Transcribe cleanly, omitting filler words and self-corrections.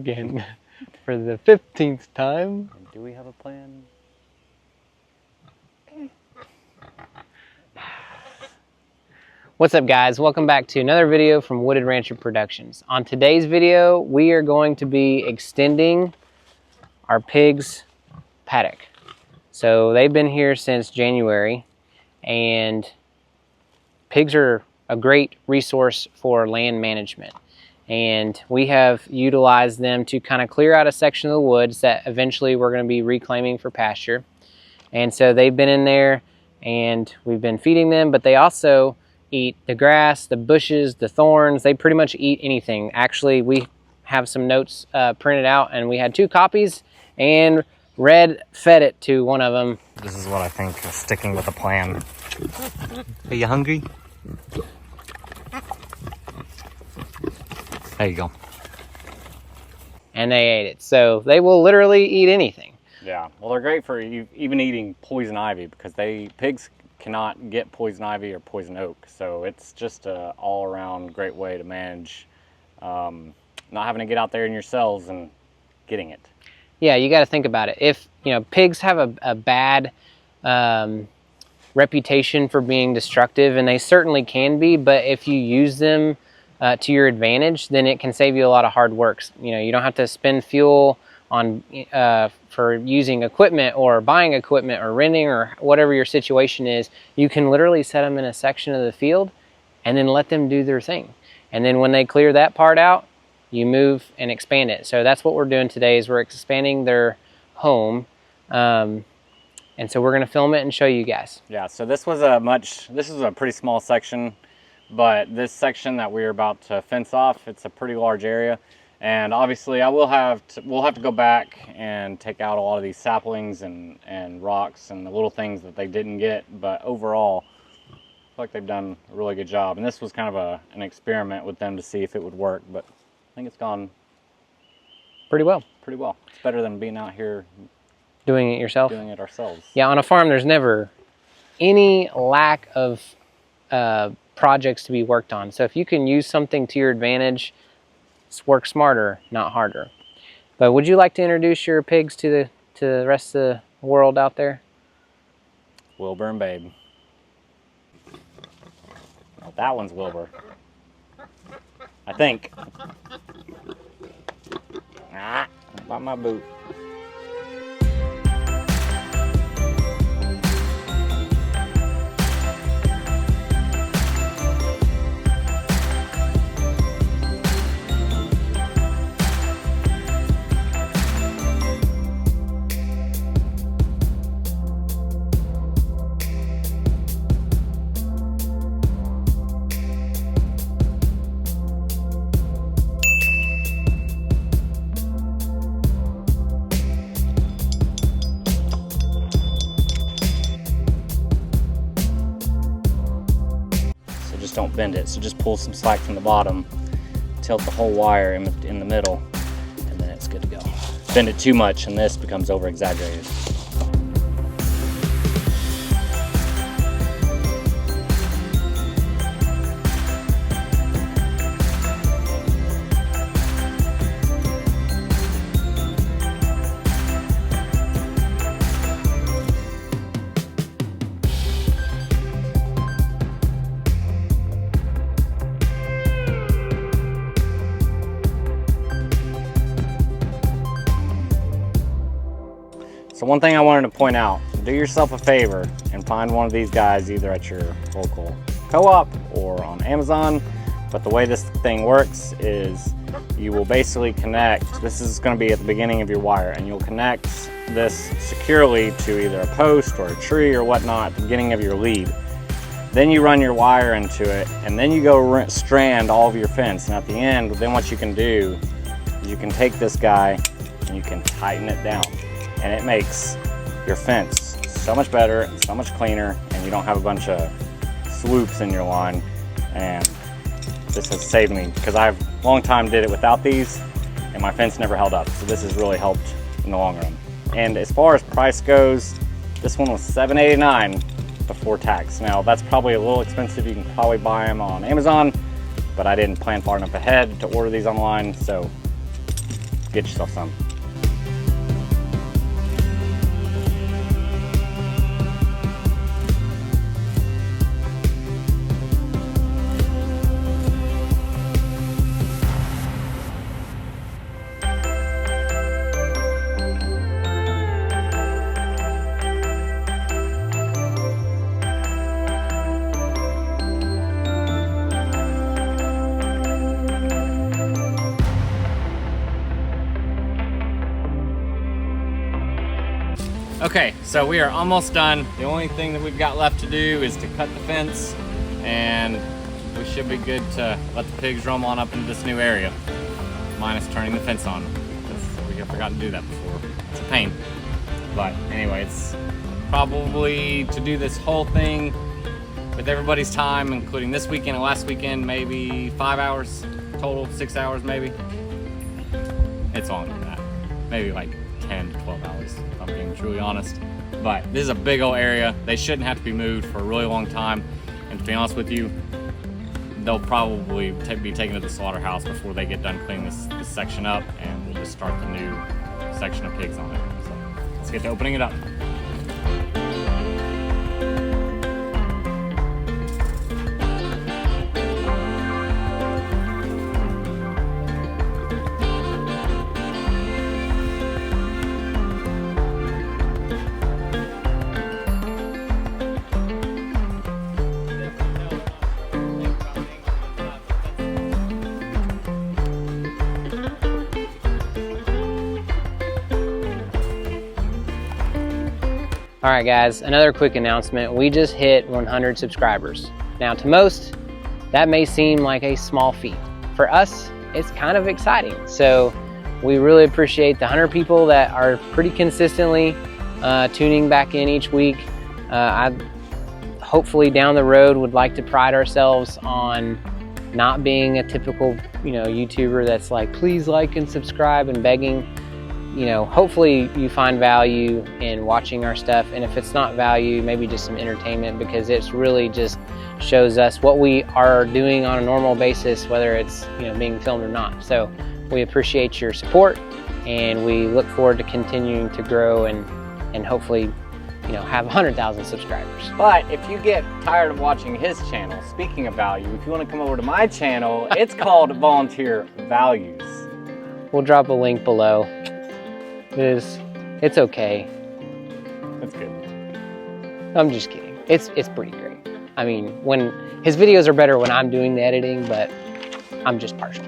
again for the 15th time. And do we have a plan? What's up, guys? Welcome back to another video from Wooded Rancher Productions. On today's video, we are going to be extending our pigs' paddock. So they've been here since January, and pigs are a great resource for land management. And we have utilized them to kind of clear out a section of the woods that eventually we're going to be reclaiming for pasture. And so they've been in there and we've been feeding them, but they also eat the grass, the bushes, the thorns. They pretty much eat anything. Actually, we have some notes printed out, and we had 2 copies, and Red fed it to one of them. This is what I think is sticking with the plan. Are you hungry? There you go. And they ate it. So they will literally eat anything. Yeah, well, they're great for even eating poison ivy, because pigs cannot get poison ivy or poison oak. So it's just an all-around great way to manage not having to get out there in your cells and getting it. Yeah, you got to think about it. If, you know, pigs have a bad reputation for being destructive, and they certainly can be, but if you use them to your advantage, then it can save you a lot of hard work. You know, you don't have to spend fuel on for using equipment or buying equipment or renting or whatever your situation is. You can literally set them in a section of the field and then let them do their thing. And then when they clear that part out, you move and expand it. So that's what we're doing today, is we're expanding their home. And so we're gonna film it and show you guys. Yeah, so this was a pretty small section, but this section that we're about to fence off, it's a pretty large area. And obviously we'll have to go back and take out a lot of these saplings and rocks and the little things that they didn't get. But overall, I feel like they've done a really good job. And this was kind of an experiment with them to see if it would work. But I think it's gone pretty well. Pretty well. It's better than being out here doing it yourself. Doing it ourselves. Yeah, on a farm, there's never any lack of projects to be worked on. So if you can use something to your advantage, work smarter, not harder. But would you like to introduce your pigs to the rest of the world out there? Wilbur and Babe. Oh, that one's Wilbur, I think. Ah, about my boot. Just don't bend it, so just pull some slack from the bottom, tilt the whole wire in the middle, and then it's good to go. Bend it too much and this becomes over exaggerated. So one thing I wanted to point out, do yourself a favor and find one of these guys either at your local co-op or on Amazon. But the way this thing works is you will basically connect, this is going to be at the beginning of your wire, and you'll connect this securely to either a post or a tree or whatnot at the beginning of your lead. Then you run your wire into it, and then you go strand all of your fence. And at the end, then what you can do is you can take this guy and you can tighten it down. And it makes your fence so much better and so much cleaner, and you don't have a bunch of swoops in your line. And this has saved me, because I've long time did it without these and my fence never held up. So this has really helped in the long run. And as far as price goes, this one was $7.89 before tax. Now that's probably a little expensive. You can probably buy them on Amazon, but I didn't plan far enough ahead to order these online. So get yourself some. Okay, so we are almost done. The only thing that we've got left to do is to cut the fence, and we should be good to let the pigs roam on up into this new area, minus turning the fence on, because we have forgotten to do that before. It's a pain. But anyway, it's probably to do this whole thing with everybody's time, including this weekend and last weekend, maybe 5 hours total, 6 hours maybe. It's longer than that. Maybe like 10 to 12 hours, if I'm being truly honest. But this is a big old area. They shouldn't have to be moved for a really long time. And to be honest with you, they'll probably be taken to the slaughterhouse before they get done cleaning this section up, and we'll just start the new section of pigs on it. So let's get to opening it up. All right guys, another quick announcement. We just hit 100 subscribers. Now to most, that may seem like a small feat. For us, it's kind of exciting. So we really appreciate the 100 people that are pretty consistently tuning back in each week. I hopefully down the road would like to pride ourselves on not being a typical, YouTuber that's like, please like and subscribe and begging. Hopefully you find value in watching our stuff, and if it's not value, maybe just some entertainment, because it's really just shows us what we are doing on a normal basis, whether it's being filmed or not. So we appreciate your support, and we look forward to continuing to grow and hopefully have 100,000 subscribers. But if you get tired of watching his channel, speaking of value, if you want to come over to my channel, it's called Volunteer Values. We'll drop a link below. It's okay. That's good. I'm just kidding. It's pretty great. I mean, when his videos are better when I'm doing the editing, but I'm just partial.